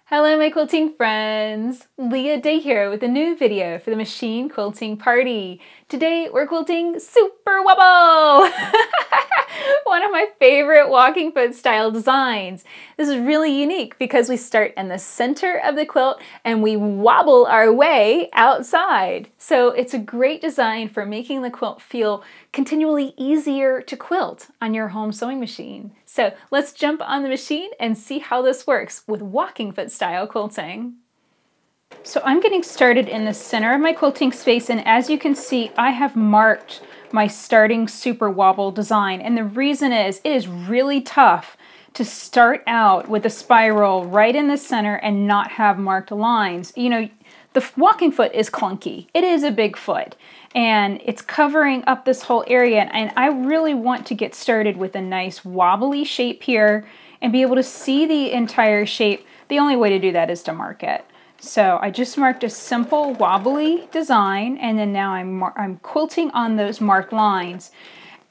Hello my quilting friends! Leah Day here with a new video for the machine quilting party. Today we're quilting Super Wobble! One of my favorite walking foot style designs. This is really unique because we start in the center of the quilt and we wobble our way outside. So it's a great design for making the quilt feel continually easier to quilt on your home sewing machine. So let's jump on the machine and see how this works with walking foot style quilting. So I'm getting started in the center of my quilting space, and as you can see, I have marked my starting Super Wobble design. And the reason is, it is really tough to start out with a spiral right in the center and not have marked lines. You know, the walking foot is clunky. It is a big foot and it's covering up this whole area, and I really want to get started with a nice wobbly shape here and be able to see the entire shape. The only way to do that is to mark it. So I just marked a simple wobbly design, and then now I'm quilting on those marked lines.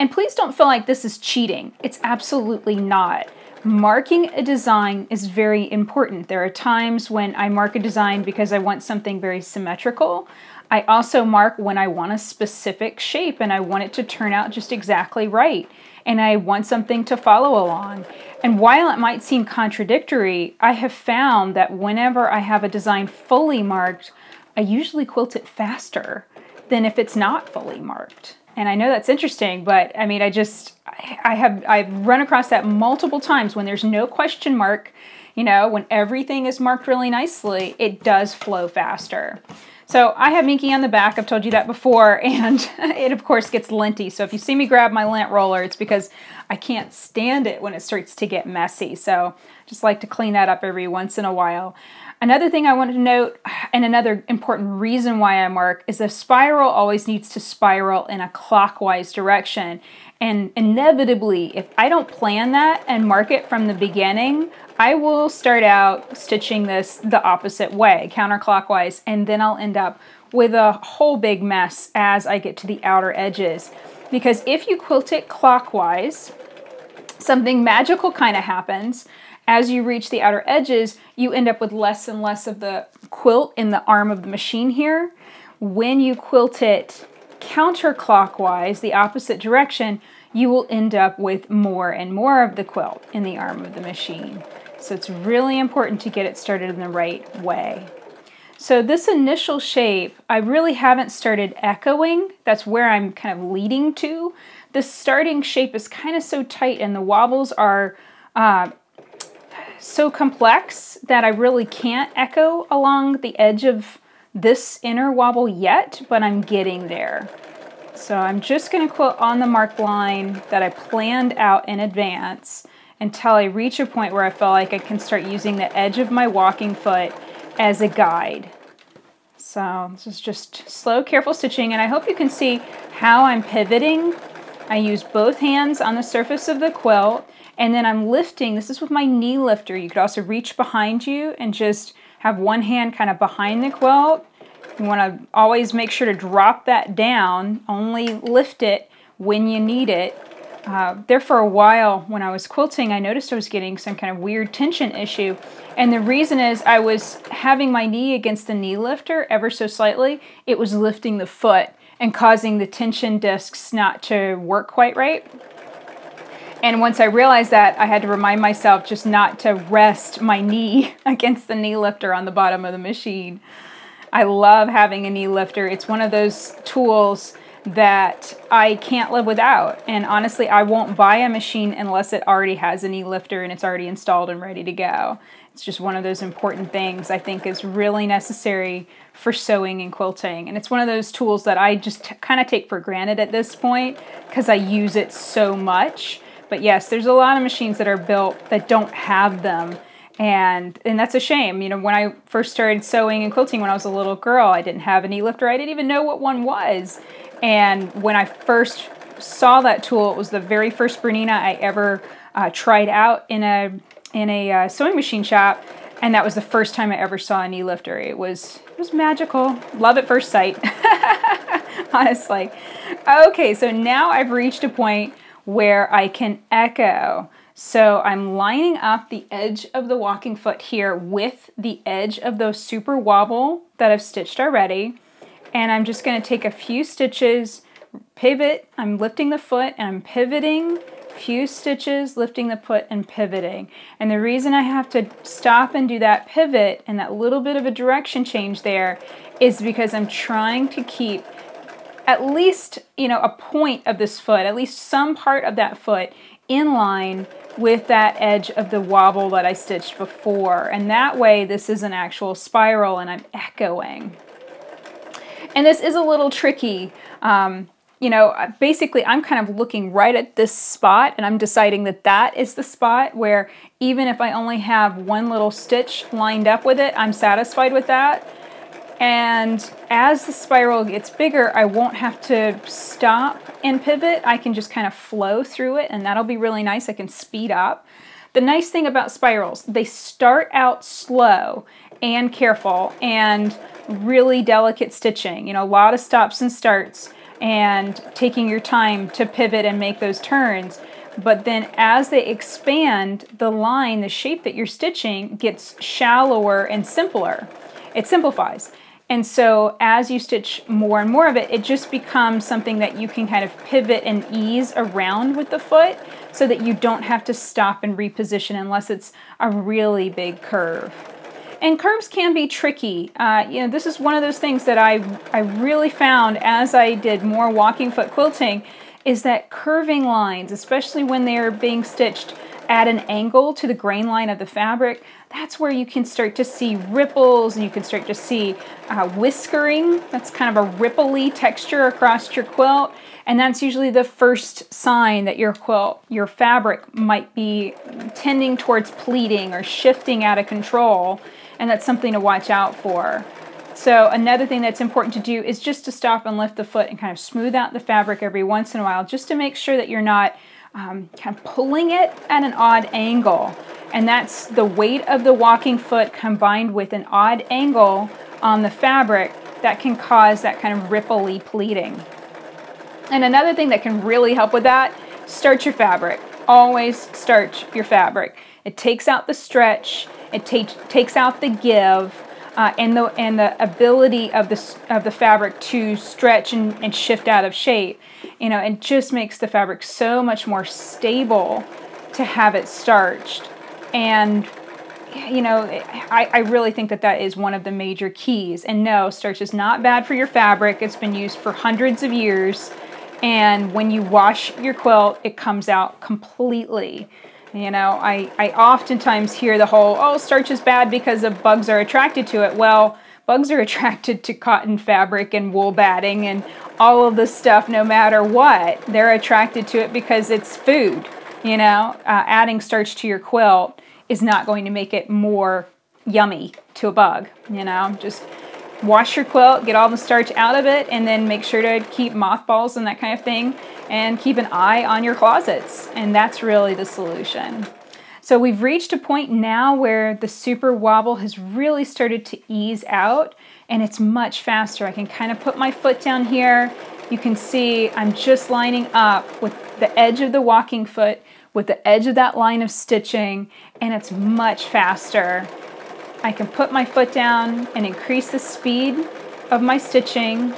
And please don't feel like this is cheating. It's absolutely not. Marking a design is very important. There are times when I mark a design because I want something very symmetrical. I also mark when I want a specific shape and I want it to turn out just exactly right. And I want something to follow along. And while it might seem contradictory, I have found that whenever I have a design fully marked, I usually quilt it faster than if it's not fully marked. And I know that's interesting, but I mean, I've run across that multiple times when there's no question mark. You know, when everything is marked really nicely, it does flow faster. So I have Minky on the back, I've told you that before, and it of course gets linty. So if you see me grab my lint roller, it's because I can't stand it when it starts to get messy. So just like to clean that up every once in a while. Another thing I wanted to note, and another important reason why I mark, is the spiral always needs to spiral in a clockwise direction. And inevitably, if I don't plan that and mark it from the beginning, I will start out stitching this the opposite way, counterclockwise, and then I'll end up with a whole big mess as I get to the outer edges. Because if you quilt it clockwise, something magical kind of happens. As you reach the outer edges, you end up with less and less of the quilt in the arm of the machine here. When you quilt it counterclockwise, the opposite direction, you will end up with more and more of the quilt in the arm of the machine. So it's really important to get it started in the right way. So this initial shape, I really haven't started echoing. That's where I'm kind of leading to. The starting shape is kind of so tight and the wobbles are so complex that I really can't echo along the edge of this inner wobble yet, but I'm getting there. So I'm just going to quilt on the marked line that I planned out in advance until I reach a point where I feel like I can start using the edge of my walking foot as a guide. So this is just slow, careful stitching, and I hope you can see how I'm pivoting. I use both hands on the surface of the quilt, and then I'm lifting. This is with my knee lifter. You could also reach behind you and just have one hand kind of behind the quilt. You want to always make sure to drop that down, only lift it when you need it. There for a while when I was quilting, I noticed I was getting some kind of weird tension issue. And the reason is I was having my knee against the knee lifter ever so slightly. It was lifting the foot and causing the tension discs not to work quite right. And once I realized that, I had to remind myself just not to rest my knee against the knee lifter on the bottom of the machine. I love having a knee lifter. It's one of those tools that I can't live without. And honestly, I won't buy a machine unless it already has a knee lifter and it's already installed and ready to go. It's just one of those important things I think is really necessary for sewing and quilting. And it's one of those tools that I just kind of take for granted at this point because I use it so much. But yes, there's a lot of machines that are built that don't have them. And that's a shame. You know, when I first started sewing and quilting when I was a little girl, I didn't have a knee lifter. I didn't even know what one was. And when I first saw that tool, it was the very first Bernina I ever tried out in a sewing machine shop. And that was the first time I ever saw a knee lifter. It was magical. Love at first sight, honestly. Okay, so now I've reached a point where I can echo. So I'm lining up the edge of the walking foot here with the edge of the Super Wobble that I've stitched already. And I'm just going to take a few stitches, pivot, I'm lifting the foot and I'm pivoting, few stitches, lifting the foot and pivoting. And the reason I have to stop and do that pivot and that little bit of a direction change there is because I'm trying to keep at least, a point of this foot, at least some part of that foot in line with that edge of the wobble that I stitched before. And that way this is an actual spiral and I'm echoing. And this is a little tricky. Basically I'm kind of looking right at this spot and I'm deciding that that is the spot where even if I only have one little stitch lined up with it, I'm satisfied with that. And as the spiral gets bigger, I won't have to stop and pivot. I can just kind of flow through it and that'll be really nice. I can speed up. The nice thing about spirals, they start out slow and careful and really delicate stitching. A lot of stops and starts and taking your time to pivot and make those turns. But then as they expand, the line, the shape that you're stitching gets shallower and simpler. It simplifies. And so as you stitch more and more of it, it just becomes something that you can kind of pivot and ease around with the foot so that you don't have to stop and reposition unless it's a really big curve. And curves can be tricky. This is one of those things that I really found as I did more walking foot quilting is that curving lines, especially when they're being stitched at an angle to the grain line of the fabric, that's where you can start to see ripples and you can start to see whiskering. That's kind of a rippley texture across your quilt. And that's usually the first sign that your fabric might be tending towards pleating or shifting out of control. And that's something to watch out for. So another thing that's important to do is just to stop and lift the foot and kind of smooth out the fabric every once in a while, just to make sure that you're not kind of pulling it at an odd angle. And that's the weight of the walking foot combined with an odd angle on the fabric that can cause that kind of rippley pleating. And another thing that can really help with that, starch your fabric. Always starch your fabric. It takes out the stretch, it takes out the give, and the ability of the fabric to stretch and shift out of shape. It just makes the fabric so much more stable to have it starched. And I really think that that is one of the major keys. And no, starch is not bad for your fabric. It's been used for hundreds of years. And when you wash your quilt, it comes out completely. I oftentimes hear the whole, oh, starch is bad because the bugs are attracted to it. Well, bugs are attracted to cotton fabric and wool batting and all of this stuff no matter what. They're attracted to it because it's food. Adding starch to your quilt is not going to make it more yummy to a bug. Just wash your quilt, get all the starch out of it, and then make sure to keep mothballs and that kind of thing, and keep an eye on your closets. And that's really the solution. So we've reached a point now where the Super Wobble has really started to ease out, and it's much faster. I can kind of put my foot down here. You can see I'm just lining up with the edge of the walking foot with the edge of that line of stitching, and it's much faster. I can put my foot down and increase the speed of my stitching,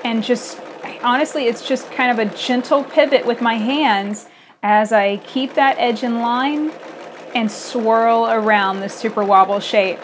and just honestly, it's just kind of a gentle pivot with my hands as I keep that edge in line and swirl around the Super Wobble shape.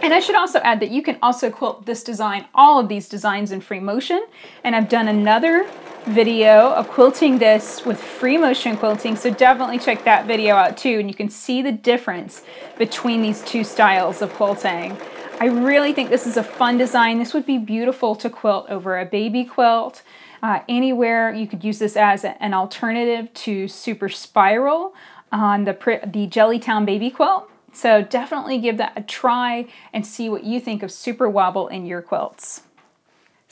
And I should also add that you can also quilt this design, all of these designs in free motion, and I've done another video of quilting this with free motion quilting, so definitely check that video out too, and you can see the difference between these two styles of quilting. I really think this is a fun design. This would be beautiful to quilt over a baby quilt. Anywhere you could use this as an alternative to Super Spiral on the Jellytown baby quilt. So definitely give that a try and see what you think of Super Wobble in your quilts.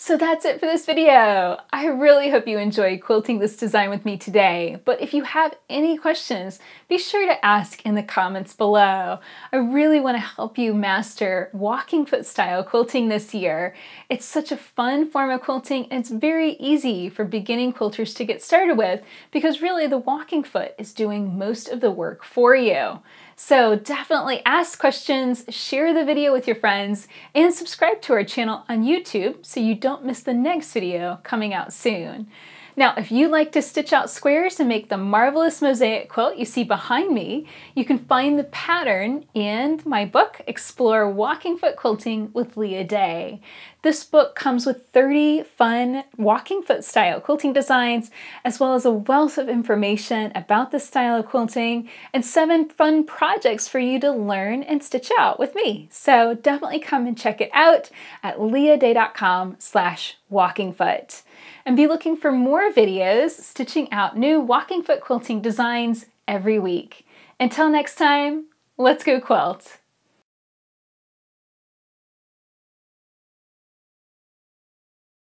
So that's it for this video. I really hope you enjoyed quilting this design with me today, but if you have any questions, be sure to ask in the comments below. I really want to help you master walking foot style quilting this year. It's such a fun form of quilting and it's very easy for beginning quilters to get started with because really the walking foot is doing most of the work for you. So definitely ask questions, share the video with your friends, and subscribe to our channel on YouTube so you don't miss the next video coming out soon. Now, if you like to stitch out squares and make the marvelous mosaic quilt you see behind me, you can find the pattern in my book, Explore Walking Foot Quilting with Leah Day. This book comes with 30 fun walking foot style quilting designs, as well as a wealth of information about the style of quilting and 7 fun projects for you to learn and stitch out with me. So definitely come and check it out at leahday.com/walkingfoot. And be looking for more videos stitching out new walking foot quilting designs every week. Until next time, let's go quilt!